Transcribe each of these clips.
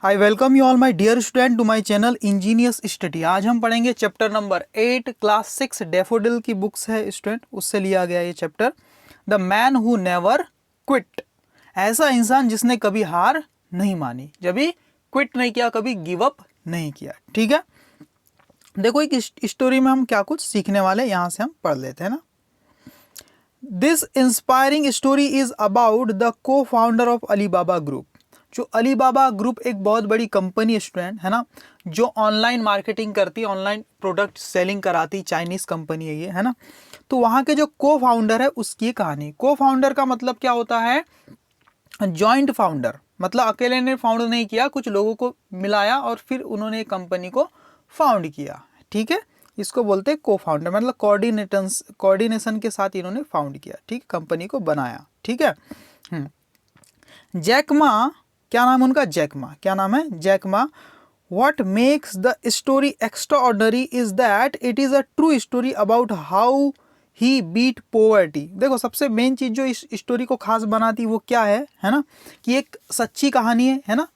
I welcome you all my dear student to my channel ingenious study. आज हम पढ़ेंगे chapter number 8 class 6 Daffodil की books है student, उससे लिया गया ये चैप्टर। The man who never quit, ऐसा इंसान जिसने कभी हार नहीं मानी, कभी क्विट नहीं किया, कभी गिव अप नहीं किया। ठीक है, देखो एक स्टोरी में हम क्या कुछ सीखने वाले, यहाँ से हम पढ़ लेते हैं ना। This inspiring story is about the को फाउंडर ऑफ अलीबाबा ग्रुप। जो अलीबाबा ग्रुप एक बहुत बड़ी कंपनी स्टूडेंट है ना, जो ऑनलाइन मार्केटिंग करती है, ऑनलाइन प्रोडक्ट सेलिंग कराती, चाइनीज कंपनी है ये, है ना। तो वहाँ के जो को फाउंडर है उसकी कहानी। को फाउंडर का मतलब क्या होता है? जॉइंट फाउंडर, मतलब अकेले ने फाउंड नहीं किया, कुछ लोगों को मिलाया और फिर उन्होंने कंपनी को फाउंड किया। ठीक है, इसको बोलते हैं को फाउंडर, मतलब कोऑर्डिनेशन के साथ इन्होंने फाउंड किया, ठीक, कंपनी को बनाया। ठीक है। जैक मा, क्या नाम उनका? Jack Ma. क्या नाम है? जैक मा। What makes the story extraordinary is that it is a true story about how he beat poverty। देखो सबसे मेन चीज जो इस स्टोरी को खास बनाती वो क्या है ना, कि एक सच्ची कहानी है ना।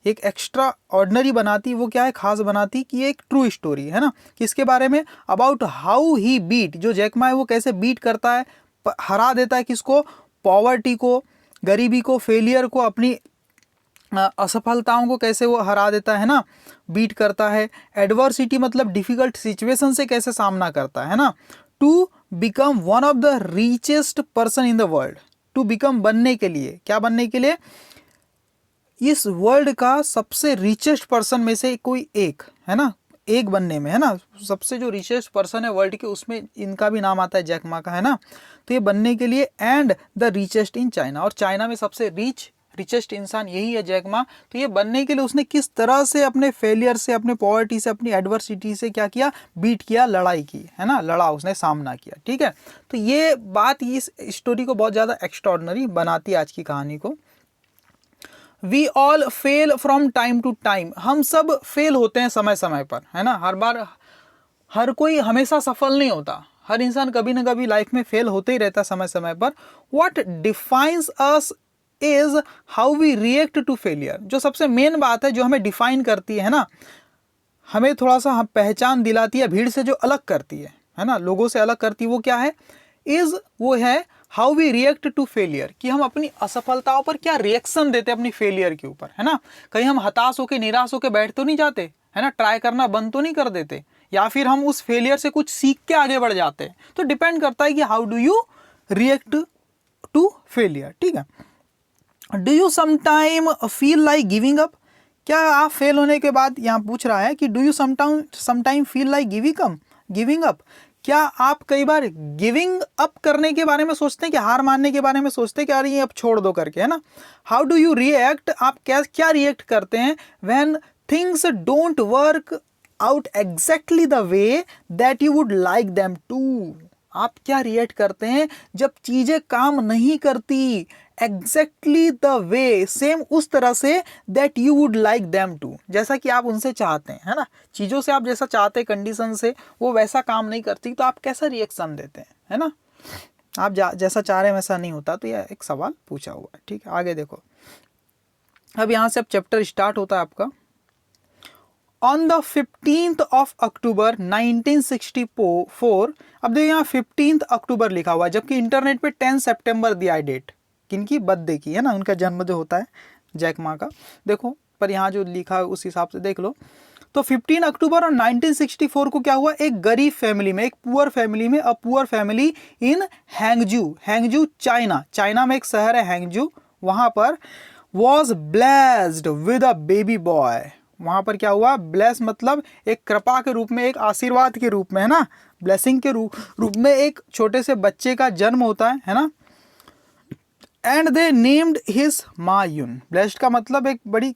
एक एक्स्ट्रा ऑर्डिनरी बनाती वो क्या है, खास बनाती कि ये एक ट्रू स्टोरी है ना। किसके बारे में? अबाउट हाउ ही बीट, जो जैक मा है वो कैसे बीट करता है, हरा देता है किसको? पॉवर्टी को, गरीबी को, फेलियर को, अपनी असफलताओं को कैसे वो हरा देता है ना, बीट करता है। एडवर्सिटी मतलब डिफिकल्ट सिचुएशन से कैसे सामना करता है ना। To become one of the richest person in the world. To become, बनने के लिए, क्या बनने के लिए? इस वर्ल्ड का सबसे रिचेस्ट पर्सन में से कोई एक है ना, एक बनने में, है ना। सबसे जो रिचेस्ट पर्सन है वर्ल्ड के, उसमें इनका भी नाम आता है, जैक मा का, है ना। तो ये बनने के लिए, and the richest in China, और चाइना में सबसे रिचेस्ट इंसान यही है, जैक मा। तो ये बनने के लिए उसने किस तरह से अपने फेलियर से, अपने पॉवर्टी से, अपनी एडवर्सिटी से क्या किया? बीट किया, लड़ाई की, है ना, लड़ा, उसने सामना किया। ठीक है, तो ये बात इस स्टोरी को बहुत ज़्यादा एक्स्ट्राऑर्डिनरी बनाती है, आज की कहानी को। We all fail from time to time, हम सब फेल होते हैं समय समय पर, है ना। हर बार, हर कोई हमेशा सफल नहीं होता, हर इंसान कभी ना कभी लाइफ में फेल होते ही रहता समय समय पर। What defines us is how we react to failure. जो सबसे मेन बात है, जो हमें डिफाइन करती है ना, हमें थोड़ा सा हम पहचान दिलाती है, भीड़ से जो अलग करती है ना, लोगों से अलग करती है, वो क्या है? इज, वो है how we react to failure, कि हम अपनी असफलताओं पर क्या रिएक्शन देते हैं, अपनी फेलियर के ऊपर, है ना। कहीं हम हताश होकर, निराश होकर बैठ तो नहीं जाते, है ना, ट्राई करना बंद तो नहीं कर देते, या फिर हम उस फेलियर से कुछ सीख के आगे बढ़ जाते हैं। तो डिपेंड करता है कि how do you react to failure. ठीक है। Do you sometime feel like giving up, क्या आप फेल होने के बाद, यहाँ पूछ रहा है कि do you sometime feel like giving up, क्या आप कई बार गिविंग अप करने के बारे में सोचते हैं, कि हार मानने के बारे में सोचते हैं कि अरे ये अब छोड़ दो करके, है ना। हाउ डू यू रिएक्ट, आप क्या रिएक्ट करते हैं when things don't work out exactly the way that you would like them to. आप क्या रिएक्ट करते हैं जब चीजें काम नहीं करती एग्जैक्टली द वे, सेम उस तरह से, that you would like them to, जैसा कि आप उनसे चाहते हैं, है ना। चीज़ों से आप जैसा चाहते हैं, कंडीशन से वो वैसा काम नहीं करती, तो आप कैसा रिएक्शन देते हैं, है ना। आप जैसा चाह रहे हैं वैसा नहीं होता। तो यह एक सवाल पूछा हुआ है। ठीक है, आगे देखो। अब यहाँ से अब चैप्टर स्टार्ट होता है आपका। On the 15th of October 1964, अब देखिए यहाँ 15th अक्टूबर लिखा हुआ है, जबकि इंटरनेट पे 10 सितंबर दिया है डेट, किनकी? बर्थडे की, है ना, उनका जन्म जो होता है जैक मा का। देखो पर यहाँ जो लिखा है उस हिसाब से देख लो। तो 15 अक्टूबर और 1964 को क्या हुआ? एक गरीब फैमिली में, एक पुअर फैमिली में, a poor family in Hangzhou China में एक शहर है हैंगजू, वहाँ पर was blessed with a baby boy. वहाँ पर क्या हुआ? ब्लेस मतलब एक कृपा के रूप में, एक आशीर्वाद के रूप में, है ना, ब्लेसिंग के रूप में एक छोटे से बच्चे का जन्म होता है ना। एंड दे नेम्ड हिज मा युन, ब्लेस्ड का मतलब एक बड़ी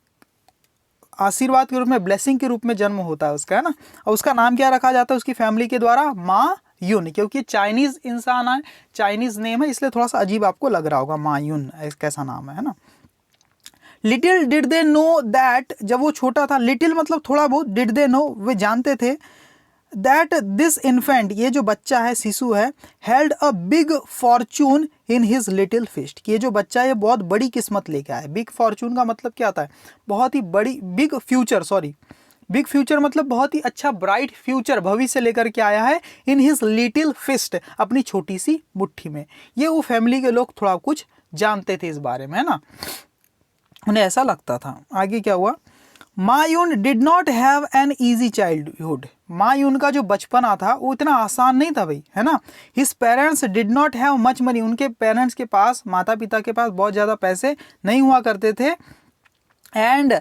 आशीर्वाद के रूप में, ब्लेसिंग के रूप में जन्म होता है उसका, है ना। और उसका नाम क्या रखा जाता है उसकी फैमिली के द्वारा? मा युन, क्योंकि चाइनीज इंसान है, चाइनीज नेम है, इसलिए थोड़ा सा अजीब आपको लग रहा होगा, मा युन कैसा नाम है ना। Little did they know that, जब वो छोटा था, लिटिल मतलब थोड़ा बहुत, डिड दे नो, वे जानते थे, दैट दिस इन्फेंट, ये जो बच्चा है, शिशु है, held a big fortune in his little fist, कि ये जो बच्चा है ये बहुत बड़ी किस्मत लेके आया है। बिग फॉर्चून का मतलब क्या आता है? बहुत ही बड़ी, big future, sorry, big future मतलब बहुत ही अच्छा ब्राइट फ्यूचर, भविष्य लेकर के आया है। इन हिज लिटिल फिस्ट, अपनी छोटी सी मुट्ठी में। ये वो फैमिली के लोग थोड़ा कुछ जानते थे इस बारे में, है ना, उन्हें ऐसा लगता था। आगे क्या हुआ? Ma Yun did not have an easy childhood, Ma Yun का जो बचपना था वो इतना आसान नहीं था भाई, है ना। His parents did not have much money, उनके पेरेंट्स के पास, माता पिता के पास बहुत ज़्यादा पैसे नहीं हुआ करते थे। And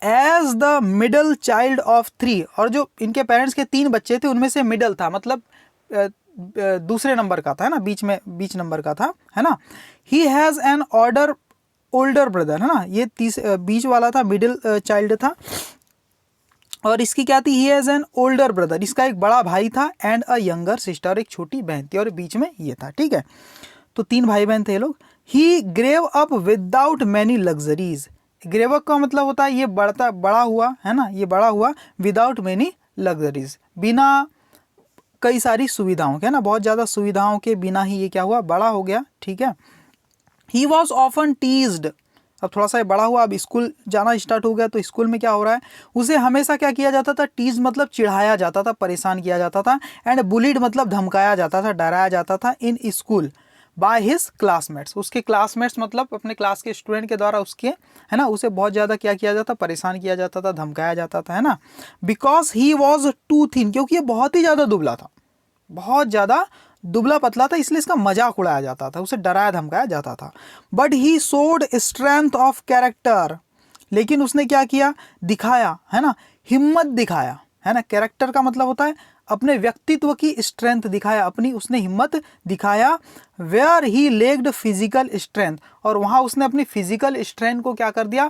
as the middle child of 3, और जो इनके पेरेंट्स के 3 बच्चे थे उनमें से मिडल था, मतलब दूसरे नंबर का था, है ना, बीच नंबर का था, है ना। He has an older brother, है ना, ये बीच वाला था, मिडिल चाइल्ड था। और इसकी क्या थी? He has an older brother, इसका एक बड़ा भाई था। एंड अ यंगर सिस्टर, एक छोटी बहन थी, और बीच में ये था, ठीक है। तो 3 भाई बहन थे ये लोग। He grew up without many luxuries, grew up का मतलब होता है ये बड़ा हुआ, है ना, ये बड़ा हुआ विदाउट मैनी लग्जरीज, बिना कई सारी सुविधाओं के, है ना, बहुत ज़्यादा सुविधाओं के बिना ही ये क्या हुआ? बड़ा हो गया, ठीक है। ही वॉज ऑफन टीज्ड, अब थोड़ा सा बड़ा हुआ, अब स्कूल जाना स्टार्ट हो गया, तो स्कूल में क्या हो रहा है? उसे हमेशा क्या किया जाता था? टीज मतलब चिढ़ाया जाता था, परेशान किया जाता था। एंड बुलिड मतलब धमकाया जाता था, डराया जाता था। In school by his classmates, उसके क्लासमेट्स मतलब अपने क्लास के स्टूडेंट के द्वारा उसके, है ना, उसे बहुत ज़्यादा क्या किया जाता? परेशान किया जाता था, धमकाया जाता था, है ना। Because he was too thin, क्योंकि ये बहुत ही ज़्यादा दुबला था, बहुत ज़्यादा दुबला पतला था, इसलिए इसका मजाक उड़ाया जाता था, उसे डराया धमकाया जाता था। But he showed strength of character, लेकिन उसने क्या किया? दिखाया, है ना, हिम्मत दिखाया, है ना। कैरेक्टर का मतलब होता है अपने व्यक्तित्व की स्ट्रेंथ दिखाया, अपनी उसने हिम्मत दिखाया। Where he lacked physical strength, और वहाँ उसने अपनी फिजिकल स्ट्रेंथ को क्या कर दिया?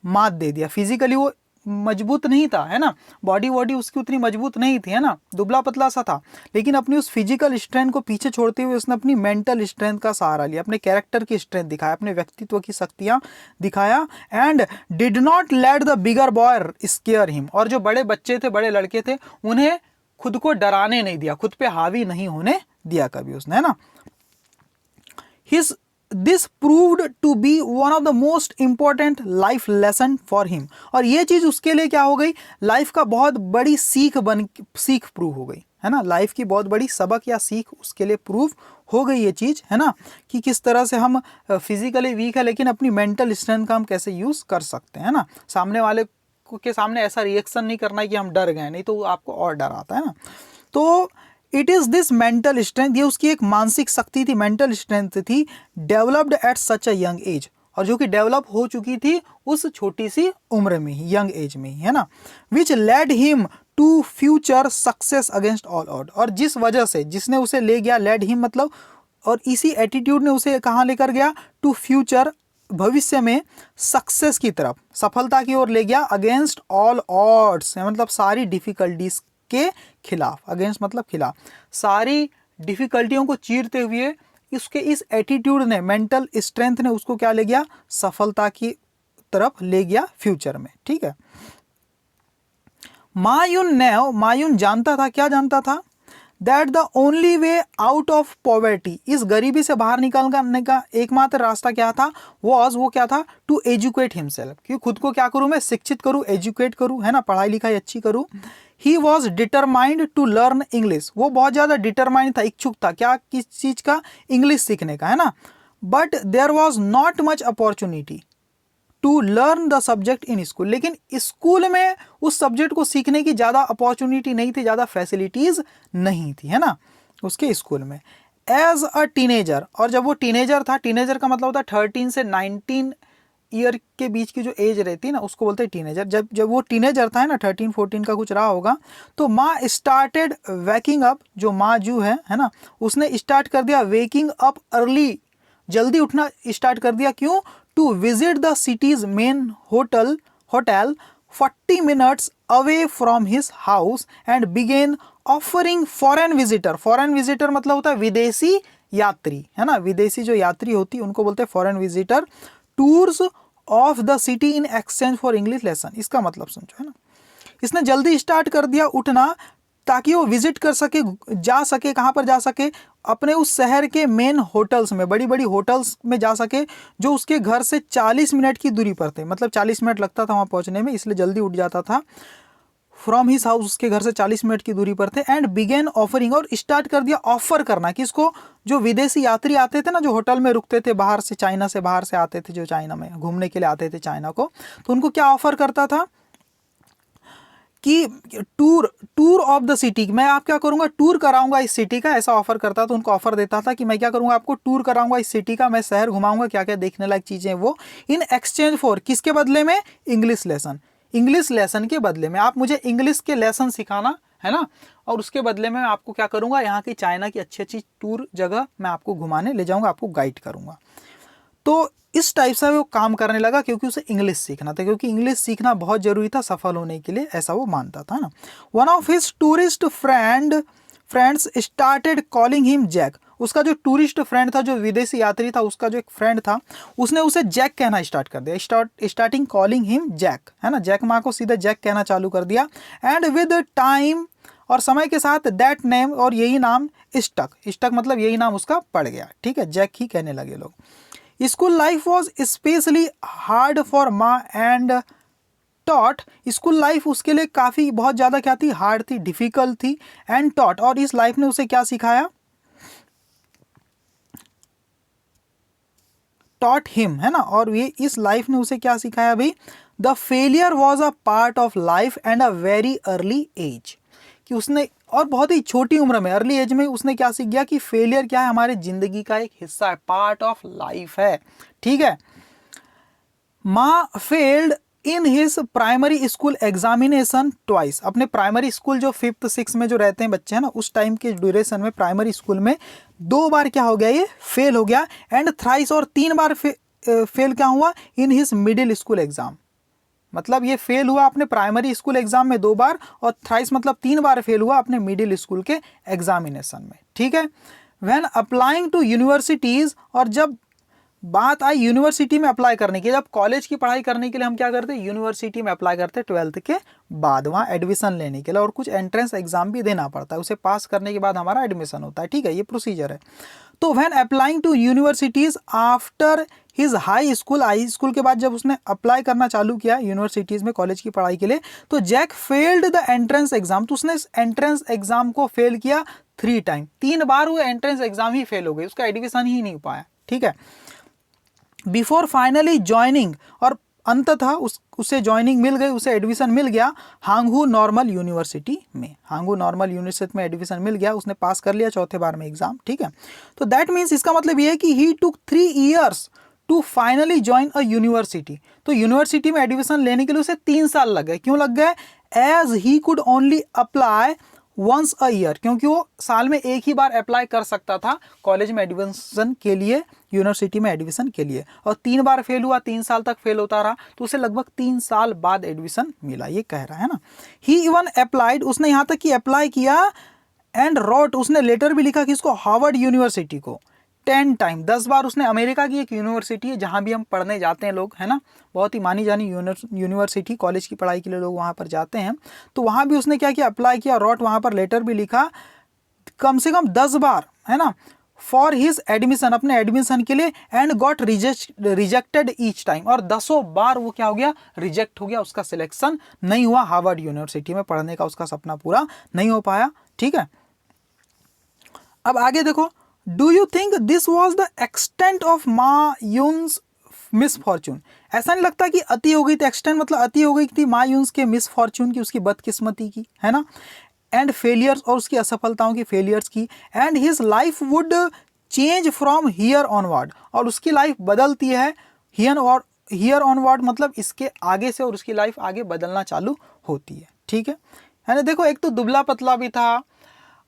मात दे दिया। फिजिकली वो मजबूत नहीं था, है ना, बॉडी उसकी उतनी मजबूत नहीं थी, है ना, दुबला पतला सा था, लेकिन अपनी उस फिजिकल स्ट्रेंथ को पीछे छोड़ते हुए उसने अपनी मेंटल स्ट्रेंथ का सहारा लिया, अपने कैरेक्टर की स्ट्रेंथ दिखाया, अपने व्यक्तित्व की शक्तियां दिखाया। And did not let the bigger boy square him, और जो बड़े बच्चे थे, बड़े लड़के थे, उन्हें खुद को डराने नहीं दिया, खुद पे हावी नहीं होने दिया कभी उसने, है ना। His this proved to be one of the most important life lesson for him, और ये चीज़ उसके लिए क्या हो गई? लाइफ का बहुत बड़ी सीख प्रूव हो गई, है ना, लाइफ की बहुत बड़ी सबक या सीख उसके लिए प्रूव हो गई ये चीज़, है ना, कि किस तरह से हम फिजिकली वीक है लेकिन अपनी मेंटल स्ट्रेंथ का हम कैसे यूज़ कर सकते हैं, है ना। सामने वाले के सामने ऐसा रिएक्शन नहीं करना है कि हम डर गए, नहीं तो आपको और डर आता है ना। तो it is this mental strength, ये उसकी एक मानसिक शक्ति थी, मेंटल स्ट्रेंथ थी, developed at such a young age, और जो कि डेवलप हो चुकी थी उस छोटी सी उम्र में ही, यंग एज में ही, है ना। Which led him to future success against all odd, और जिस वजह से, जिसने उसे ले गया, लेड हिम मतलब, और इसी एटीट्यूड ने उसे कहाँ लेकर गया? टू फ्यूचर, भविष्य में, सक्सेस की तरफ, सफलता की ओर ले गया। अगेंस्ट ऑल ऑड्स मतलब सारी डिफिकल्टीज के खिलाफ, अगेंस्ट मतलब खिलाफ, सारी डिफिकल्टियों को चीरते हुए इसके इस एटीट्यूड ने, मेंटल स्ट्रेंथ ने उसको क्या ले गया? सफलता की तरफ ले गया फ्यूचर में, ठीक है। मायून जानता था, क्या जानता था? That the only way out of poverty, इस गरीबी से बाहर निकलने का एकमात्र रास्ता क्या था? वो क्या था? टू एजुकेट हिमसेल्फ, कि खुद को क्या करूँ मैं? शिक्षित करूँ, एजुकेट करूँ, है ना, पढ़ाई लिखाई अच्छी करूँ। He was determined to learn English, वो बहुत ज़्यादा डिटरमाइंड था, इच्छुक था, क्या? किस चीज़ का? इंग्लिश सीखने का, है ना। But there was not much opportunity to learn the subject in school, लेकिन स्कूल में उस सब्जेक्ट को सीखने की ज़्यादा अपॉर्चुनिटी नहीं थी, ज़्यादा फैसिलिटीज़ नहीं थी, है ना, उसके स्कूल में। एज अ टीनेजर, और जब वो टीनेजर था, टीनेजर का मतलब होता है 13 से 19 ईयर के बीच की जो एज रहती है ना, उसको बोलते हैं टीनेजर। जब वो टीनेजर था, है ना, 13-14 का कुछ रहा होगा, तो माँ स्टार्टेड वेकिंग अप, जो माँ जू है ना, उसने स्टार्ट कर दिया वेकिंग अप अर्ली, जल्दी उठना स्टार्ट कर दिया। क्यों? To visit the city's main hotel 40 minutes away from his house and began offering foreign visitor मतलब होता है विदेशी यात्री, है ना, विदेशी जो यात्री होती है उनको बोलते हैं foreign visitor, tours of the city in exchange for English lesson. इसका मतलब समझो, है ना, इसने जल्दी स्टार्ट कर दिया उठना ताकि वो विजिट कर सके, जा सके, कहाँ पर जा सके, अपने उस शहर के मेन होटल्स में, बड़ी बड़ी होटल्स में जा सके जो उसके घर से 40 मिनट की दूरी पर थे। मतलब 40 मिनट लगता था वहाँ पहुँचने में, इसलिए जल्दी उठ जाता था। फ्रॉम हिज हाउस, उसके घर से 40 मिनट की दूरी पर थे। एंड बिगेन ऑफरिंग, और स्टार्ट कर दिया ऑफर करना, किसको, जो विदेशी यात्री आते थे ना, जो होटल में रुकते थे बाहर से, चाइना से बाहर से आते थे, जो चाइना में घूमने के लिए आते थे चाइना को, तो उनको क्या ऑफर करता था कि टूर ऑफ द सिटी, मैं आप क्या करूंगा, टूर कराऊंगा इस सिटी का, ऐसा ऑफर करता। तो उनको ऑफर देता था कि मैं क्या करूंगा, आपको टूर कराऊंगा इस सिटी का, मैं शहर घुमाऊंगा, क्या क्या देखने लायक चीजें वो, इन एक्सचेंज फॉर, किसके बदले में, इंग्लिश लेसन, इंग्लिश लेसन के बदले में। आप मुझे इंग्लिश के लेसन सिखाना है ना, और उसके बदले में मैं आपको क्या करूंगा, यहाँ की चाइना की अच्छी अच्छी टूर जगह मैं आपको घुमाने ले जाऊंगा, आपको गाइड करूंगा। तो इस टाइप से वो काम करने लगा, क्योंकि उसे इंग्लिश सीखना था, क्योंकि इंग्लिश सीखना बहुत जरूरी था सफल होने के लिए, ऐसा वो मानता था ना। One of his tourist friends started calling him Jack, उसका जो टूरिस्ट फ्रेंड था, जो विदेशी यात्री था, उसका जो एक फ्रेंड था, उसने उसे जैक कहना स्टार्ट कर दिया, स्टार्टिंग कॉलिंग हिम जैक, है ना, जैक मा को सीधे जैक कहना चालू कर दिया। एंड विद टाइम, और समय के साथ, दैट नेम, और यही नाम स्टक मतलब यही नाम उसका पड़ गया, ठीक है, जैक ही कहने लगे लोग। School life was specially hard for मा एंड टॉट, स्कूल लाइफ उसके लिए काफ़ी बहुत ज़्यादा क्या थी, हार्ड थी, डिफिकल्ट थी। एंड टॉट, और इस लाइफ ने उसे क्या सिखाया, टॉट हिम, है ना, और ये इस लाइफ ने उसे क्या सिखाया भाई, the failure was a part of life and a very early age, कि उसने, और बहुत ही छोटी उम्र में, अर्ली एज में उसने क्या सीख गया कि फेलियर क्या है, हमारे जिंदगी का एक हिस्सा है, पार्ट ऑफ लाइफ है, ठीक है। माँ failed in his primary school examination twice, अपने प्राइमरी स्कूल जो 5th 6 में जो रहते हैं बच्चे हैं ना, उस टाइम के ड्यूरेशन में प्राइमरी स्कूल में 2 बार क्या हो गया, ये फेल हो गया। एंड थ्राइस, और 3 बार फेल क्या हुआ, in his middle school exam, मतलब ये फेल हुआ अपने प्राइमरी स्कूल एग्जाम में 2 बार, और थ्राइस मतलब 3 बार फेल हुआ अपने मिडिल स्कूल के एग्जामिनेशन में, ठीक है। व्हेन अप्लाइंग टू यूनिवर्सिटीज, और जब बात आई यूनिवर्सिटी में अप्लाई करने की, जब कॉलेज की पढ़ाई करने के लिए हम क्या करते हैं, यूनिवर्सिटी में अप्लाई करते हैं 12th के बाद, वहाँ एडमिशन लेने के लिए, और कुछ एंट्रेंस एग्जाम भी देना पड़ता है, उसे पास करने के बाद हमारा एडमिशन होता है, ठीक है, ये प्रोसीजर है। तो when applying to universities after his high school के बाद जब उसने अप्लाई करना चालू किया यूनिवर्सिटीज में कॉलेज की पढ़ाई के लिए, तो Jack failed the entrance exam, तो उसने इस एंट्रेंस एग्जाम को फेल किया 3 टाइम, 3 बार वो एंट्रेंस एग्जाम ही फेल हो गई, उसका एडमिशन ही नहीं पाया, ठीक है। बिफोर फाइनली ज्वाइनिंग, और अंततः उसे ज्वाइनिंग मिल गई, उसे एडमिशन मिल गया हांगहू नॉर्मल यूनिवर्सिटी में, हांगहू नॉर्मल यूनिवर्सिटी में एडमिशन मिल गया, उसने पास कर लिया 4थे बार में एग्जाम, ठीक है। तो दैट मीन्स, इसका मतलब ये है कि he took 3 years to finally join a university, तो यूनिवर्सिटी में एडमिशन लेने के लिए उसे 3 साल लग गए, क्यों लग गए, as he could only apply once a year, क्योंकि वो साल में एक ही बार अप्लाई कर सकता था कॉलेज में एडमिशन के लिए, यूनिवर्सिटी में एडमिशन के लिए, और 3 बार फेल हुआ, 3 साल तक फेल होता रहा, तो उसे लगभग 3 साल बाद एडमिशन मिला, ये कह रहा है ना। ही इवन अप्लाइड, उसने यहाँ तक कि अप्लाई किया, एंड रोट, उसने लेटर भी लिखा किसको, हार्वर्ड यूनिवर्सिटी को, 10 टाइम, 10 बार उसने, अमेरिका की एक यूनिवर्सिटी है जहाँ भी हम पढ़ने जाते हैं लोग, है ना, बहुत ही मानी जानी यूनिवर्सिटी, कॉलेज की पढ़ाई के लिए लोग वहाँ पर जाते हैं, तो वहाँ भी उसने क्या किया, अप्लाई किया, रोट, वहाँ पर लेटर भी लिखा कम से कम 10 बार, है ना, फॉर हिज एडमिशन, अपने एडमिशन के लिए, and got rejected each time, और 10 बार वो क्या हो गया, रिजेक्ट हो गया, उसका सिलेक्शन नहीं हुआ, हार्वर्ड यूनिवर्सिटी में पढ़ने का उसका सपना पूरा नहीं हो पाया, ठीक है। अब आगे देखो, do you think this was the extent of मा यून्स मिसफॉर्चून, ऐसा नहीं लगता कि अति हो गई थी, एक्सटेंट मतलब अति हो गई थी मा यून्स के मिसफॉर्चून की, उसकी बदकिस्मती की, है ना, एंड फेलियर्स, और उसकी असफलताओं की, फेलियर्स की, and his life would change from here onward, और उसकी लाइफ बदलती है हियर ऑनवर्ड मतलब इसके आगे से, और उसकी लाइफ आगे बदलना चालू होती है, ठीक है ना। देखो, एक तो दुबला पतला भी था,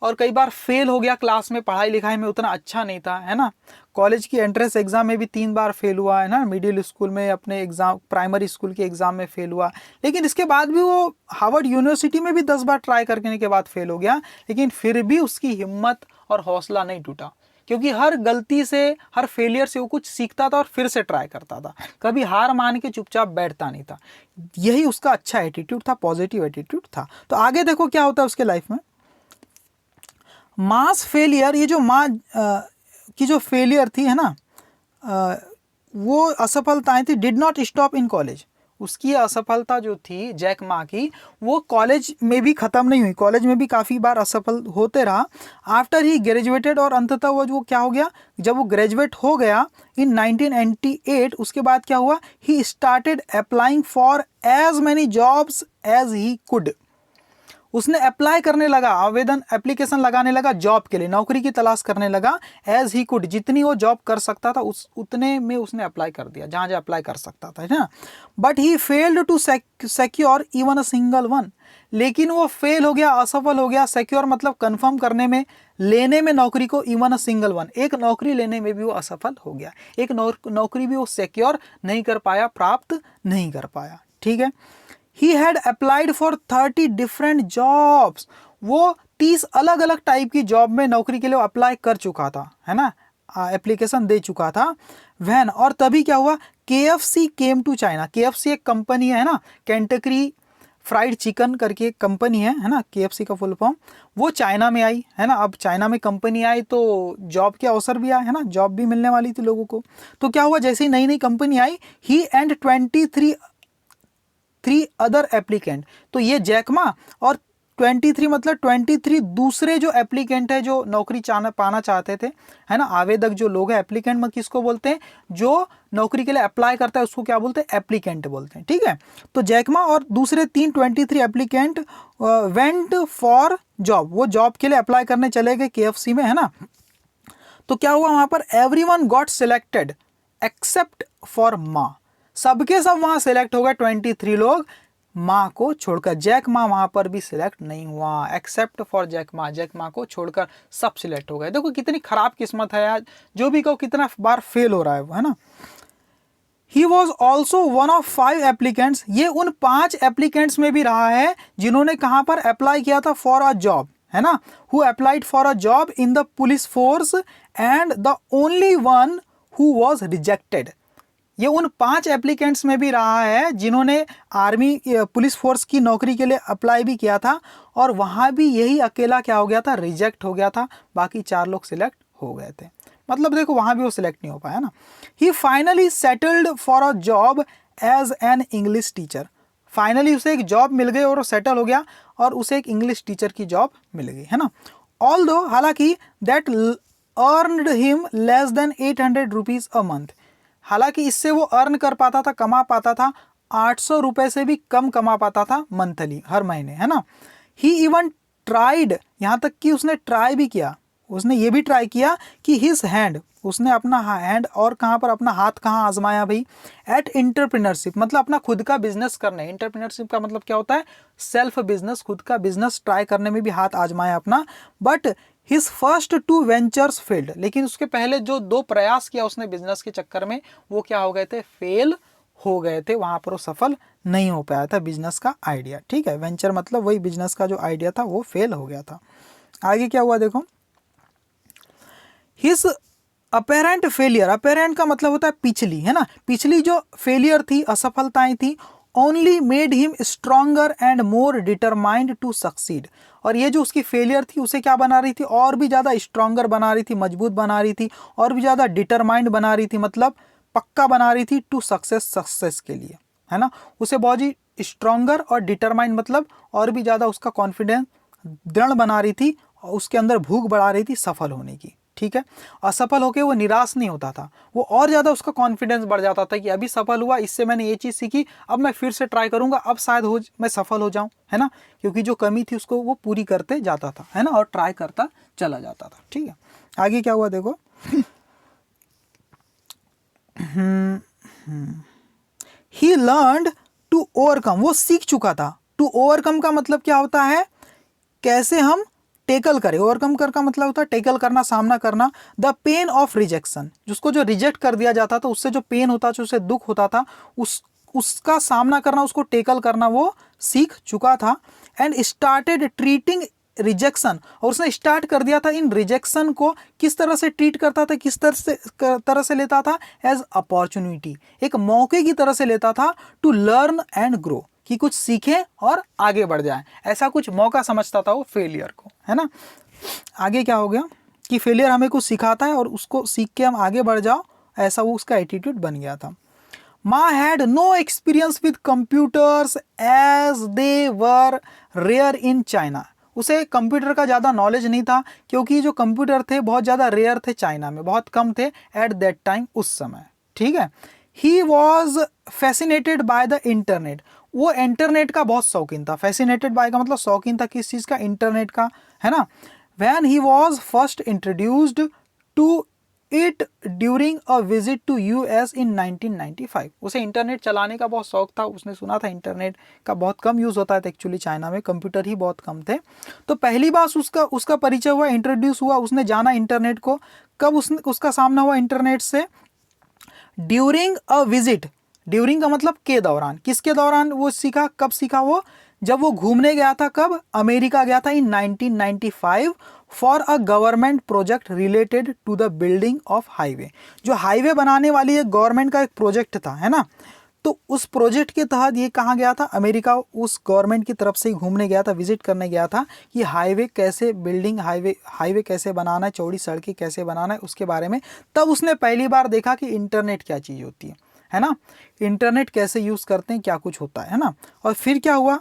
और कई बार फेल हो गया क्लास में, पढ़ाई लिखाई में उतना अच्छा नहीं था, है ना, कॉलेज की एंट्रेंस एग्जाम में भी 3 बार फेल हुआ, है ना, मिडिल स्कूल में अपने एग्जाम, प्राइमरी स्कूल के एग्जाम में फेल हुआ, लेकिन इसके बाद भी वो हार्वर्ड यूनिवर्सिटी में भी 10 बार ट्राई करने के बाद फेल हो गया, लेकिन फिर भी उसकी हिम्मत और हौसला नहीं टूटा, क्योंकि हर गलती से, हर फेलियर से वो कुछ सीखता था और फिर से ट्राई करता था, कभी हार मान के चुपचाप बैठता नहीं था, यही उसका अच्छा एटीट्यूड था, पॉजिटिव एटीट्यूड था। तो आगे देखो क्या होता है उसके लाइफ में, मास फेलियर, ये जो माँ की जो फेलियर थी है ना, वो असफलताएं थी, did not stop in college. उसकी असफलता जो थी जैक मा की, वो कॉलेज में भी ख़त्म नहीं हुई, कॉलेज में भी काफ़ी बार असफल होते रहा। आफ्टर ही ग्रेजुएटेड, और अंततः वो क्या हो गया, जब वो ग्रेजुएट हो गया इन 1998, उसके बाद क्या हुआ, he started applying for as many jobs as he could. उसने अप्लाई करने लगा, आवेदन एप्लीकेशन लगाने लगा जॉब के लिए, नौकरी की तलाश करने लगा, एज ही कुड, जितनी वो जॉब कर सकता था उतने में उसने अप्लाई कर दिया, जहाँ जहाँ अप्लाई कर सकता था, है ना। But he failed to secure even a single one, लेकिन वो फेल हो गया, असफल हो गया, सिक्योर मतलब कंफर्म करने में, लेने में नौकरी को, इवन अ सिंगल वन, एक नौकरी लेने में भी वो असफल हो गया, एक नौकरी भी वो सिक्योर नहीं कर पाया, प्राप्त नहीं कर पाया, ठीक है। He had applied for 30 different jobs, वो 30 अलग अलग टाइप की जॉब में नौकरी के लिए अप्लाई कर चुका था, है ना, एप्लीकेशन दे चुका था। वैन, और तभी क्या हुआ, KFC came to China. KFC एक कंपनी है ना, कैंटकी फ्राइड चिकन करके एक कंपनी है ना, KFC का फुल फॉर्म, वो चाइना में आई, है ना। अब चाइना में कंपनी आई तो जॉब के अवसर भी आए, है ना, जॉब भी मिलने वाली थी लोगों को। तो क्या हुआ, जैसे ही नई नई company I, he and 23 other applicant, तो ये जैकमा और 23 मतलब 23 दूसरे जो एप्लीकेंट है, जो नौकरी पाना चाहते थे, है ना, आवेदक जो लोग हैं, एप्लीकेंट में किसको बोलते हैं, जो नौकरी के लिए अप्लाई करता है उसको क्या बोलते हैं, एप्लीकेंट बोलते हैं, ठीक है। तो जैकमा और दूसरे 23 एप्लीकेंट वेंट फॉर जॉब, वो जॉब के लिए अप्लाई करने चले गए KFC में, है ना। तो क्या हुआ वहां पर, everyone got selected except for मा, सबके सब वहां सिलेक्ट हो गए, 23 लोग, माँ को छोड़कर। जैक मा वहां पर भी सिलेक्ट नहीं हुआ, except for Jack Ma, Jack Ma को छोड़कर सब सिलेक्ट हो गए। देखो कितनी खराब किस्मत है यार, जो भी कहो कितना बार फेल हो रहा है वो, है ना। He was also one of 5 applicants, ये उन 5 एप्लीकेंट्स में भी रहा है जिन्होंने कहां पर अप्लाई किया था, फॉर अ जॉब, है ना, who applied for a job in the police force, and the only one who was rejected. ये उन 5 एप्लीकेंट्स में भी रहा है जिन्होंने आर्मी पुलिस फोर्स की नौकरी के लिए अप्लाई भी किया था, और वहाँ भी यही अकेला क्या हो गया था, रिजेक्ट हो गया था, बाकी 4 लोग सिलेक्ट हो गए थे। मतलब देखो वहाँ भी वो सिलेक्ट नहीं हो पाया ना। He finally settled for a job as an English teacher, finally उसे एक जॉब मिल गई और वो सेटल हो गया, और उसे एक इंग्लिश टीचर की जॉब मिल गई, है ना। ऑल्दो, हालांकि that earned him less than 800 rupees a month, हालांकि इससे वो अर्न कर पाता था, कमा पाता था 800 रुपए से भी कम कमा पाता था मंथली, हर महीने, है ना। ही इवन ट्राइड, यहाँ तक कि उसने ट्राई भी किया, उसने ये भी ट्राई किया कि हिज हैंड, उसने अपना हैंड, और कहाँ पर अपना हाथ कहाँ आजमाया भाई, एट एंटरप्रेन्योरशिप, मतलब अपना खुद का बिजनेस करने, एंटरप्रेन्योरशिप का मतलब क्या होता है, सेल्फ बिजनेस, खुद का बिजनेस ट्राई करने में भी हाथ आजमाया अपना। But his first 2 ventures failed, लेकिन उसके पहले जो 2 प्रयास किया उसने बिजनेस के चक्कर में, वो क्या हो गए थे, फेल हो गए थे, वहां पर वो सफल नहीं हो पाया था बिजनेस का आइडिया, ठीक है। वेंचर मतलब वही बिजनेस का जो आइडिया था वो फेल हो गया था। आगे क्या हुआ देखो, हिज अपेरेंट फेलियर, अपेरेंट का मतलब होता है पिछली, है ना, पिछली जो फेलियर थी, असफलताएं थी, only made him stronger and more determined to succeed, और ये जो उसकी फेलियर थी उसे क्या बना रही थी, और भी ज़्यादा स्ट्रॉन्गर बना रही थी, मजबूत बना रही थी, और भी ज़्यादा डिटरमाइंड बना रही थी, मतलब पक्का बना रही थी, टू सक्सेस के लिए, है ना। उसे बहुत ही स्ट्रॉन्गर और डिटरमाइंड मतलब और भी ज़्यादा उसका कॉन्फिडेंस दृढ़ बना रही थी, और उसके अंदर भूख बढ़ा रही थी सफल होने की, ठीक है। असफल होकर वो निराश नहीं होता था, वो और ज़्यादा उसका कॉन्फिडेंस बढ़ जाता था कि अभी सफल हुआ, इससे मैंने ये चीज़ सीखी, अब मैं फिर से ट्राई करूंगा, अब शायद मैं सफल हो जाऊं, है ना, क्योंकि जो कमी थी उसको वो पूरी करते जाता था, है ना, और ट्राई करता चला जाता था, ठीक है। आगे क्या हुआ देखो, ही लर्नड टू ओवरकम, वो सीख चुका था। टू ओवरकम का मतलब क्या होता है, कैसे हम टेकल करें, ओवरकम कर का मतलब होता है टेकल करना, सामना करना, द पेन ऑफ रिजेक्शन, जिसको जो रिजेक्ट कर दिया जाता था, उससे जो पेन होता था, उससे दुख होता था, उसका सामना करना, उसको टेकल करना वो सीख चुका था। एंड स्टार्टेड ट्रीटिंग रिजेक्शन, और उसने स्टार्ट कर दिया था इन रिजेक्शन को किस तरह से ट्रीट करता था, किस तरह से लेता था, एज अपॉर्चुनिटी, एक मौके की तरह से लेता था, टू लर्न एंड ग्रो, कि कुछ सीखे और आगे बढ़ जाए, ऐसा कुछ मौका समझता था वो फेलियर को। है ना। आगे क्या हो गया कि फेलियर हमें कुछ सिखाता है और उसको सीख के हम आगे बढ़ जाओ, ऐसा वो उसका एटीट्यूड बन गया था। Ma had no experience with computers as they were rare in China. उसे कंप्यूटर का ज़्यादा नॉलेज नहीं था क्योंकि जो कंप्यूटर थे बहुत ज़्यादा रेयर थे चाइना में, बहुत कम थे एट दैट टाइम, उस समय, ठीक है। He was fascinated by the internet, वो इंटरनेट का बहुत शौकीन था। फैसिनेटेड बाय का मतलब शौकीन था किस चीज़ का, इंटरनेट का, है ना। When he was first introduced to it during a visit to US in 1995, उसे इंटरनेट चलाने का बहुत शौक था। उसने सुना था इंटरनेट का बहुत कम यूज़ होता है एक्चुअली चाइना में, कंप्यूटर ही बहुत कम थे। तो पहली बार उसका परिचय हुआ, इंट्रोड्यूस हुआ, उसने जाना इंटरनेट को। कब उसका सामना हुआ इंटरनेट से, ड्यूरिंग अ विजिट, ड्यूरिंग का मतलब के दौरान, किसके दौरान वो सीखा, कब सीखा वो, जब वो घूमने गया था, कब, अमेरिका गया था in 1995 for a government project related to the building of highway. जो हाईवे बनाने वाली एक गवर्नमेंट का एक प्रोजेक्ट था, है ना। तो उस प्रोजेक्ट के तहत ये कहाँ गया था, अमेरिका, उस गवर्नमेंट की तरफ से ही घूमने गया था, विजिट करने गया था कि हाईवे कैसे बिल्डिंग, हाईवे कैसे बनाना है, चौड़ी सड़कें कैसे बनाना है, उसके बारे में। तब उसने पहली बार देखा कि इंटरनेट क्या चीज़ होती है ना, इंटरनेट कैसे यूज़ करते हैं, क्या कुछ होता है ना। और फिर क्या हुआ,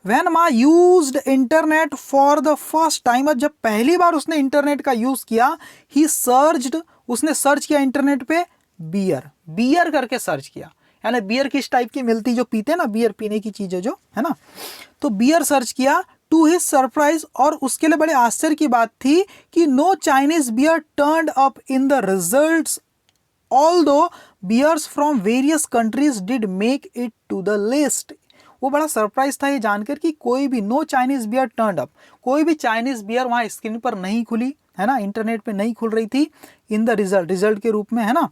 When Ma used internet for the first time, जब पहली बार उसने इंटरनेट का यूज किया, ही सर्च्ड, उसने सर्च किया इंटरनेट पे बियर करके सर्च किया, यानी बियर किस टाइप की मिलती, जो पीते हैं ना, बियर पीने की चीज़ जो है ना, तो बियर सर्च किया। टू हिज सरप्राइज, और उसके लिए बड़े आश्चर्य की बात थी कि no Chinese beer turned up in the results, although beers from various countries did make it to the list. वो बड़ा सरप्राइज था ये जानकर कि कोई भी, no Chinese beer turned up, कोई भी चाइनीज बियर वहाँ स्क्रीन पर नहीं खुली, है ना, इंटरनेट पे नहीं खुल रही थी, इन द रिजल्ट के रूप में, है ना।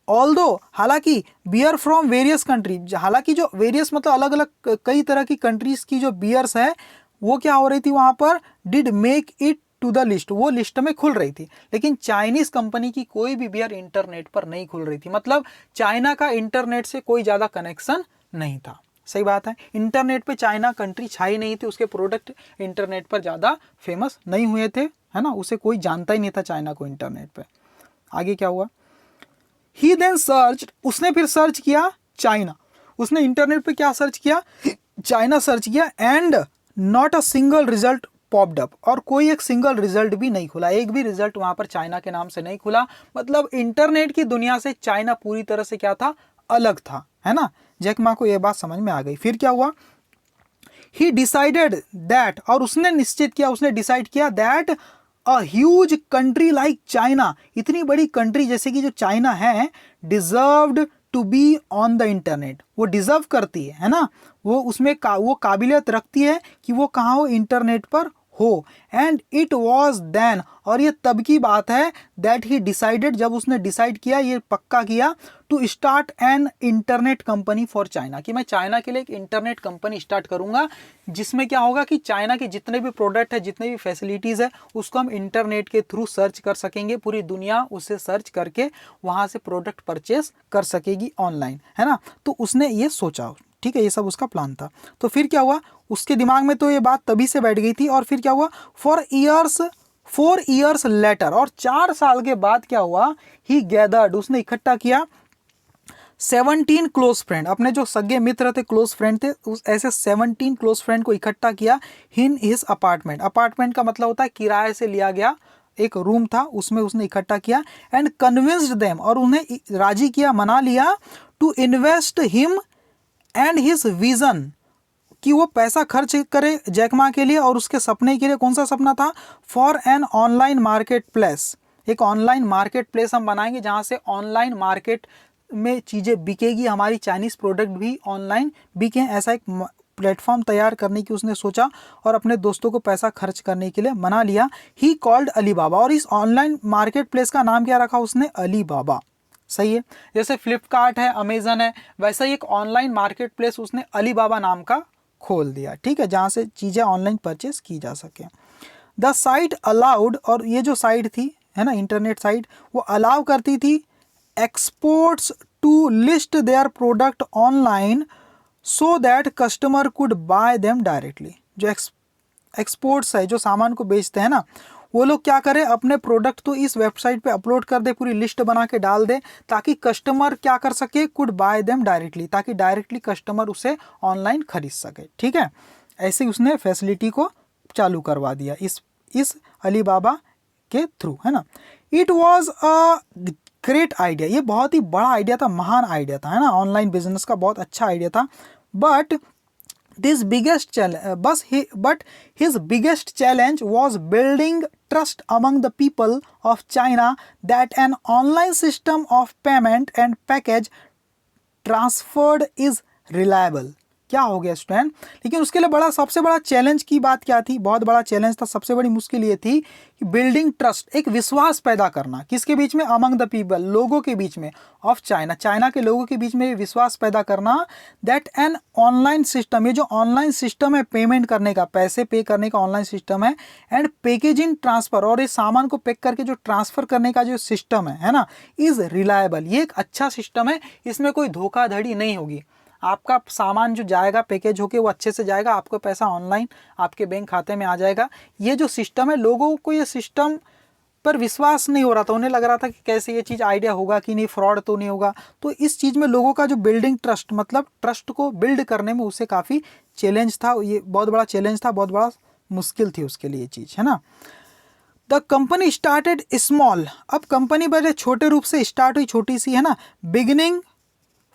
ऑल्दो, हालांकि बियर फ्रॉम वेरियस कंट्री, हालांकि जो वेरियस मतलब अलग अलग कई तरह की कंट्रीज की जो बियर्स है वो क्या हो रही थी वहाँ पर, did make it to the list, वो लिस्ट में खुल रही थी। लेकिन चाइनीज कंपनी की कोई भी बियर इंटरनेट पर नहीं खुल रही थी, मतलब चाइना का इंटरनेट से कोई ज़्यादा कनेक्शन नहीं था। सही बात है, इंटरनेट पे चाइना कंट्री छाई नहीं थी, उसके प्रोडक्ट इंटरनेट पर ज़्यादा फेमस नहीं हुए थे, है ना, उसे कोई जानता ही नहीं था चाइना को इंटरनेट पे। आगे क्या हुआ, ही देन सर्च, उसने फिर सर्च किया चाइना, उसने इंटरनेट पे क्या सर्च किया, चाइना सर्च किया, and not a single result popped up, और कोई एक सिंगल रिजल्ट भी नहीं खुला, एक भी रिजल्ट वहां पर चाइना के नाम से नहीं खुला। मतलब इंटरनेट की दुनिया से चाइना पूरी तरह से क्या था, अलग था, है ना। जैक मा को यह बात समझ में आ गई। फिर क्या हुआ, ही डिसाइडेड दैट, और उसने निश्चित किया, उसने डिसाइड किया that a huge country like China, इतनी बड़ी कंट्री जैसे कि जो चाइना है, deserved to be on the internet, वो डिजर्व करती है ना, वो उसमें वो काबिलियत रखती है कि वो कहाँ हो, इंटरनेट पर हो। एंड इट वॉज देन, और ये तब की बात है, दैट ही डिसाइडेड, जब उसने डिसाइड किया, ये पक्का किया, to start an internet company for China, कि मैं चाइना के लिए एक इंटरनेट कंपनी स्टार्ट करूंगा, जिसमें क्या होगा कि चाइना के जितने भी प्रोडक्ट है, जितने भी फैसिलिटीज़ है, उसको हम इंटरनेट के थ्रू सर्च कर सकेंगे, पूरी दुनिया उसे सर्च करके वहाँ से प्रोडक्ट परचेस कर सकेगी ऑनलाइन, है ना। तो उसने ये सोचा, ठीक है, ये सब उसका प्लान था। तो फिर क्या हुआ, उसके दिमाग में तो ये बात तभी से बैठ गई थी। और फिर क्या हुआ, 4 ईयर्स लेटर, और 4 साल के बाद क्या हुआ, ही गैदर्ड, उसने इकट्ठा किया 17 क्लोज फ्रेंड, अपने जो सगे मित्र थे, क्लोज फ्रेंड थे, उस ऐसे 17 क्लोज फ्रेंड को इकट्ठा किया इन हिज अपार्टमेंट। अपार्टमेंट का मतलब होता है किराए से लिया गया एक रूम था, उसमें उसने इकट्ठा किया। एंड कन्विंस्ड देम, और उन्हें राजी किया, मना लिया, to invest him and his vision, कि वो पैसा खर्च करे जैक मा के लिए और उसके सपने के लिए। कौन सा सपना था, for an online market place, एक ऑनलाइन मार्केट प्लेस हम बनाएंगे जहाँ से ऑनलाइन मार्केट में चीज़ें बिकेगी, हमारी चाइनीज़ प्रोडक्ट भी ऑनलाइन बिके, ऐसा एक प्लेटफॉर्म तैयार करने की उसने सोचा और अपने दोस्तों को पैसा खर्च करने के लिए मना लिया। ही कॉल्ड अलीबाबा, और इस ऑनलाइन मार्केट प्लेस का नाम क्या रखा उसने, अलीबाबा। सही है, जैसे फ्लिपकार्ट है, अमेजन है, वैसा ही एक ऑनलाइन मार्केट प्लेस उसने अलीबाबा नाम का खोल दिया, ठीक है, जहाँ से चीज़ें ऑनलाइन परचेस की जा सके। द साइट अलाउड, और ये जो साइट थी, है ना, इंटरनेट साइट, वो अलाउ करती थी exports to list their product online so that customer could buy them directly. जो एक्सपोर्ट्स है, जो सामान को बेचते हैं ना, वो लोग क्या करें, अपने प्रोडक्ट तो इस वेबसाइट पे अपलोड कर दे, पूरी लिस्ट बना के डाल दे, ताकि कस्टमर क्या कर सके, कुड बाय देम डायरेक्टली, ताकि डायरेक्टली कस्टमर उसे ऑनलाइन खरीद सके। ठीक है, ऐसे ही उसने फैसिलिटी को चालू करवा दिया इस अलीबाबा के थ्रू, है ना। It was a great idea, ये बहुत ही बड़ा आइडिया था, महान आइडिया था, है ना, ऑनलाइन बिजनेस का बहुत अच्छा आइडिया था। But his biggest challenge was building trust among the people of China that an online system of payment and package transferred is reliable। क्या हो गया स्टूडेंट, लेकिन उसके लिए सबसे बड़ा चैलेंज की बात क्या थी, बहुत बड़ा चैलेंज था, सबसे बड़ी मुश्किल ये थी कि बिल्डिंग ट्रस्ट, एक विश्वास पैदा करना, किसके बीच में, अमंग द पीपल, लोगों के बीच में, ऑफ चाइना, चाइना के लोगों के बीच में विश्वास पैदा करना, दैट एन ऑनलाइन सिस्टम, ये जो ऑनलाइन सिस्टम है पेमेंट करने का, पैसे पे करने का ऑनलाइन सिस्टम है, एंड पैकेजिंग ट्रांसफर, और इस सामान को पैक करके जो ट्रांसफर करने का जो सिस्टम है ना, इज रिलायबल, ये एक अच्छा सिस्टम है, इसमें कोई धोखाधड़ी नहीं होगी, आपका सामान जो जाएगा पैकेज होके वो अच्छे से जाएगा, आपको पैसा ऑनलाइन आपके बैंक खाते में आ जाएगा। ये जो सिस्टम है, लोगों को ये सिस्टम पर विश्वास नहीं हो रहा था, उन्हें लग रहा था कि कैसे ये चीज़ आइडिया होगा कि नहीं, फ्रॉड तो नहीं होगा। तो इस चीज़ में लोगों का जो बिल्डिंग ट्रस्ट, मतलब ट्रस्ट को बिल्ड करने में उसे काफ़ी चैलेंज था, ये बहुत बड़ा चैलेंज था, बहुत बड़ा मुश्किल थी उसके लिए चीज़, है ना। द कंपनी स्टार्टेड स्मॉल, अब कंपनी बड़े छोटे रूप से स्टार्ट हुई, छोटी सी, है ना, बिगिनिंग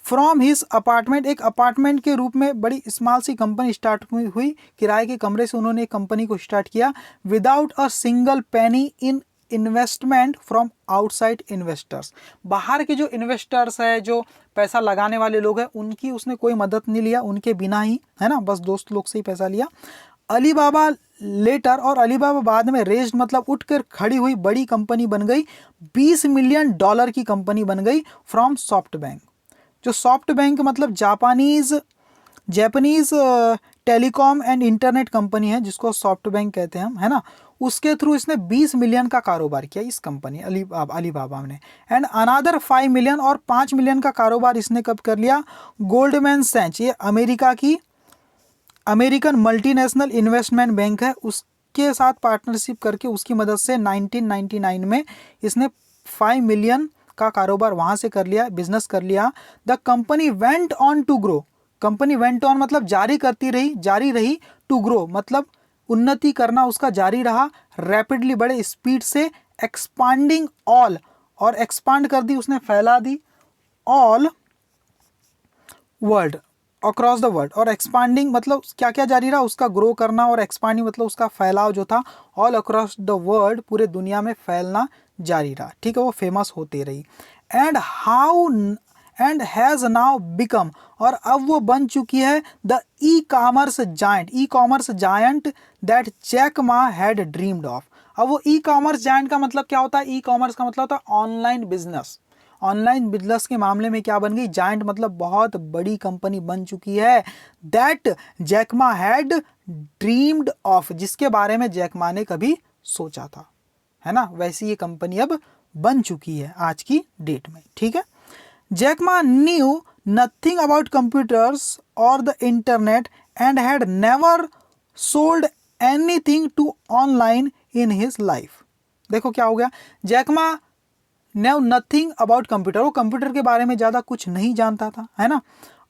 फ्रॉम हिज अपार्टमेंट, एक अपार्टमेंट के रूप में बड़ी स्मॉल सी कंपनी स्टार्ट हुई, किराए के कमरे से उन्होंने एक कंपनी को स्टार्ट किया, without a single penny in investment from outside investors, बाहर के जो इन्वेस्टर्स है, जो पैसा लगाने वाले लोग हैं, उनकी उसने कोई मदद नहीं लिया, उनके बिना ही, है ना, बस दोस्त लोग से ही पैसा लिया। अलीबाबा लेटर, और अलीबाबा बाद में रेज्ड, मतलब उठकर खड़ी हुई बड़ी कंपनी बन गई, $20 मिलियन की कंपनी बन गई फ्रॉम सॉफ्ट बैंक, जो सॉफ्ट बैंक मतलब Japanese telecom and internet company है, जिसको सॉफ्ट बैंक कहते हैं हम, है ना, उसके थ्रू इसने 20 मिलियन का कारोबार किया इस कंपनी अलीबाबा ने, एंड अनादर 5 मिलियन, और 5 मिलियन का कारोबार इसने कब कर लिया, गोल्डमैन सैच, ये अमेरिकन मल्टीनेशनल इन्वेस्टमेंट बैंक है, उसके साथ पार्टनरशिप करके उसकी मदद से 1999 में इसने 5 मिलियन का कारोबार वहां से कर लिया, बिजनेस कर लिया। The company went on to grow, company went on मतलब जारी रही, टू ग्रो मतलब उन्नति करना उसका जारी रहा, रैपिडली बड़े स्पीड से, एक्सपांडिंग ऑल, और एक्सपांड कर दी उसने, फैला दी, all world, across the world, और एक्सपांडिंग मतलब क्या क्या जारी रहा, उसका ग्रो करना, और एक्सपांडिंग मतलब उसका फैलाव जो था, ऑल अक्रॉस द वर्ल्ड, पूरे दुनिया में फैलना जारी रहा, ठीक है, वो फेमस होती रही। एंड हैज़ नाउ बिकम, और अब वो बन चुकी है the e commerce giant that Jack Ma had dreamed of. अब वो ई कॉमर्स जायंट का मतलब क्या होता है, ई कॉमर्स का मतलब होता है ऑनलाइन बिजनेस, ऑनलाइन बिजनेस के मामले में क्या बन गई, जायंट मतलब बहुत बड़ी कंपनी बन चुकी है, that Jack Ma had dreamed of, जिसके बारे में जैक मा ने कभी सोचा था, है ना, वैसी ये कंपनी अब बन चुकी है आज की डेट में, ठीक है। Jack Ma knew nothing about computers और the internet and had never sold anything to online in his life. देखो क्या हो गया, Jack Ma knew nothing about computer, वो कंप्यूटर के बारे में ज़्यादा कुछ नहीं जानता था, है ना,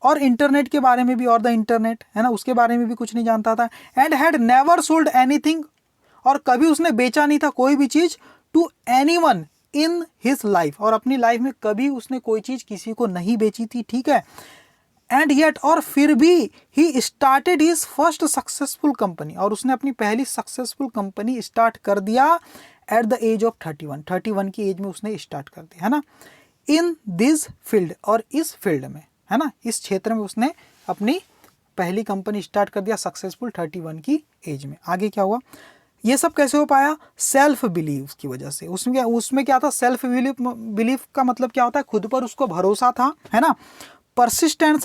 और इंटरनेट के बारे में भी, और द इंटरनेट, है ना, उसके बारे में भी कुछ नहीं जानता था, and had never sold anything, और कभी उसने बेचा नहीं था कोई भी चीज़, to anyone in his life, और अपनी लाइफ में कभी उसने कोई चीज़ किसी को नहीं बेची थी, ठीक है। एंड येट, और फिर भी he started his first successful company, और उसने अपनी पहली सक्सेसफुल कंपनी स्टार्ट कर दिया एट द एज ऑफ 31 की एज में उसने स्टार्ट कर दिया, है ना, इन दिस फील्ड, और इस फील्ड में, है ना, इस क्षेत्र में उसने अपनी पहली कंपनी स्टार्ट कर दिया सक्सेसफुल 31 की एज में। आगे क्या हुआ, ये सब कैसे हो पाया, सेल्फ बिलीव की वजह से। उसमें क्या था, सेल्फ बिलीव का मतलब क्या होता है, खुद पर उसको भरोसा था, है ना। परसिस्टेंट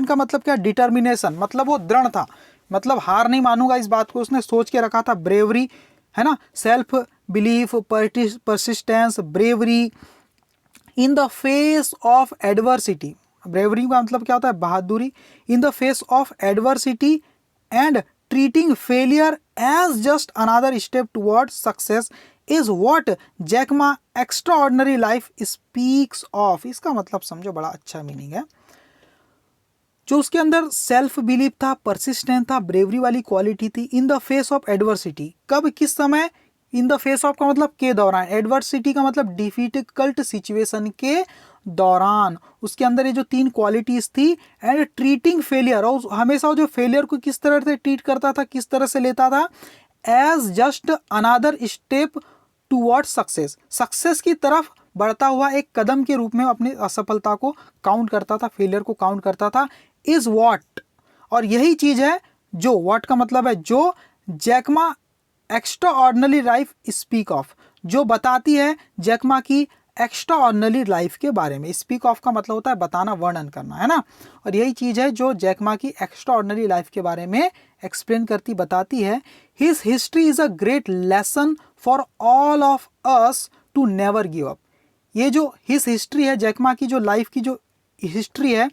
का मतलब क्या, डिटर्मिनेशन, मतलब वो दृढ़ था, मतलब हार नहीं मानूंगा, इस बात को उसने सोच के रखा था। ब्रेवरी, है ना, self belief, persistence, bravery in the face of adversity, bravery का मतलब क्या होता है, बहादुरी, in the face of adversity and treating failure as just another step towards success is what Jack Ma extraordinary life speaks of। इसका मतलब समझो, बड़ा अच्छा मीनिंग है। जो उसके अंदर सेल्फ बिलीव था, परसिस्टेंट था, ब्रेवरी वाली क्वालिटी थी, in the face of adversity. कब, किस समय? इन द फेस ऑफ का मतलब के दौरान, एडवर्सिटी का मतलब डिफिकल्ट सिचुएशन के दौरान। उसके अंदर ये जो 3 क्वालिटीज थी। एंड ट्रीटिंग फेलियर, और हमेशा जो फेलियर को किस तरह से ट्रीट करता था, किस तरह से लेता था? As just another step toward success, success की तरफ बढ़ता हुआ एक कदम के रूप में अपनी असफलता को काउंट करता था, फेलियर को काउंट करता था। इज व्हाट, और यही चीज है जो, व्हाट का मतलब है जो, Jack Ma extraordinary life speak of, जो बताती है जैक मा की एक्स्ट्राऑर्डिनरी लाइफ के बारे में। स्पीक ऑफ का मतलब होता है बताना, वर्णन करना, है ना। और यही चीज है जो जैक मा की एक्स्ट्राऑर्डिनरी लाइफ के बारे में एक्सप्लेन करती, बताती है। His history is a great lesson for all of us to never give up. ये जो हिज हिस्ट्री है, जैक मा की जो लाइफ की जो हिस्ट्री है,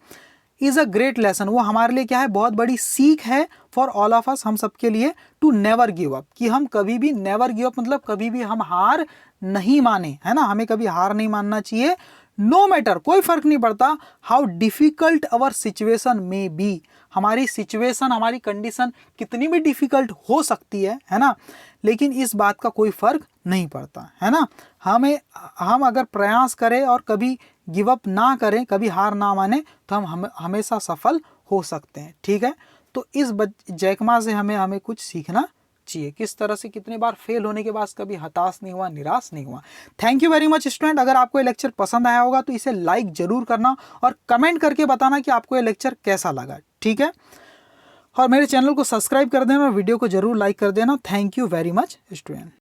इज अ ग्रेट लेसन, वो हमारे लिए क्या है? बहुत बड़ी सीख है। फॉर ऑल ऑफ अस, हम सबके लिए, टू नेवर गिव अप, कि हम कभी भी, नेवर गिव अप मतलब कभी भी हम हार नहीं माने, है ना। हमें कभी हार नहीं मानना चाहिए। नो मैटर, कोई फर्क नहीं पड़ता, हाउ डिफिकल्ट अवर सिचुएशन में बी, हमारी सिचुएशन, हमारी कंडीशन कितनी भी डिफिकल्ट हो सकती है ना, लेकिन इस बात का कोई फर्क नहीं पड़ता, है ना। हम अगर प्रयास करें और कभी गिव अप ना करें, कभी हार ना माने, तो हम हमेशा सफल हो सकते हैं, ठीक है। तो इस जैक मा से हमें कुछ सीखना चाहिए, किस तरह से कितने बार फेल होने के बाद कभी हताश नहीं हुआ, निराश नहीं हुआ। Thank you very much student. अगर आपको ये लेक्चर पसंद आया होगा तो इसे लाइक जरूर करना और कमेंट करके बताना कि आपको ये लेक्चर कैसा लगा, ठीक है। और मेरे चैनल को सब्सक्राइब कर देना और वीडियो को जरूर लाइक कर देना। Thank you very much student.